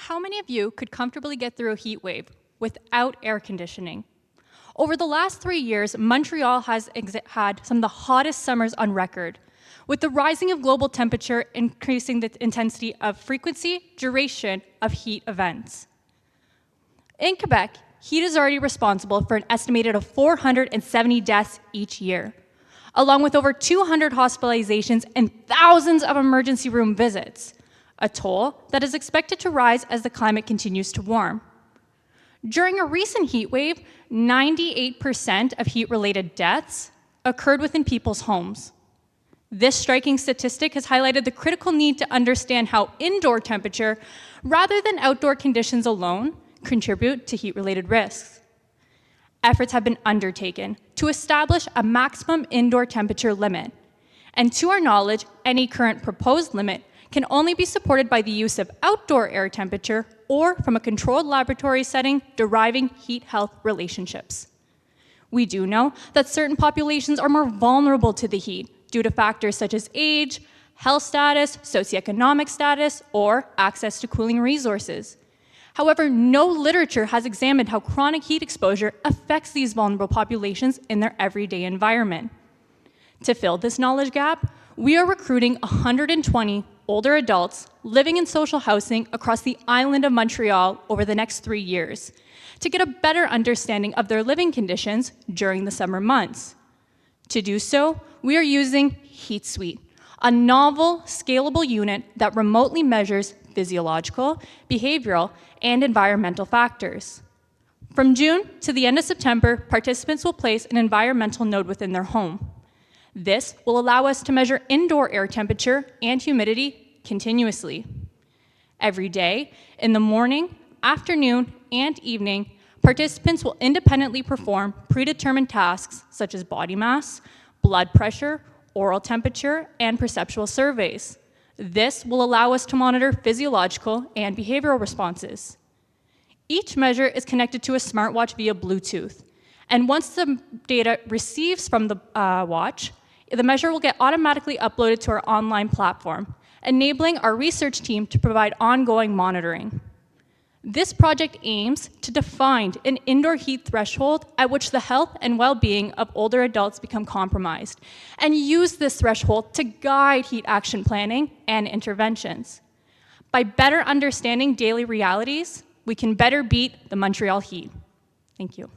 How many of you could comfortably get through a heat wave without air conditioning? Over the last 3 years, Montreal has had some of the hottest summers on record, with the rising of global temperature increasing the intensity of frequency, duration of heat events. In Quebec, heat is already responsible for an estimated of 470 deaths each year, along with over 200 hospitalizations and thousands of emergency room visits, a toll that is expected to rise as the climate continues to warm. During a recent heat wave, 98% of heat-related deaths occurred within people's homes. This striking statistic has highlighted the critical need to understand how indoor temperature, rather than outdoor conditions alone, contribute to heat-related risks. Efforts have been undertaken to establish a maximum indoor temperature limit, and to our knowledge, any current proposed limit can only be supported by the use of outdoor air temperature or from a controlled laboratory setting deriving heat health relationships. We do know that certain populations are more vulnerable to the heat due to factors such as age, health status, socioeconomic status, or access to cooling resources. However, no literature has examined how chronic heat exposure affects these vulnerable populations in their everyday environment. To fill this knowledge gap, we are recruiting 120 older adults living in social housing across the island of Montreal over the next 3 years to get a better understanding of their living conditions during the summer months. To do so, we are using HeatSuite, a novel, scalable unit that remotely measures physiological, behavioral, and environmental factors. From June to the end of September, participants will place an environmental node within their home. This will allow us to measure indoor air temperature and humidity continuously. Every day, in the morning, afternoon, and evening, participants will independently perform predetermined tasks such as body mass, blood pressure, oral temperature, and perceptual surveys. This will allow us to monitor physiological and behavioral responses. Each measure is connected to a smartwatch via Bluetooth, and once the data receives from the watch, the measure will get automatically uploaded to our online platform, enabling our research team to provide ongoing monitoring. This project aims to define an indoor heat threshold at which the health and well-being of older adults become compromised, and use this threshold to guide heat action planning and interventions. By better understanding daily realities, we can better beat the Montreal heat. Thank you.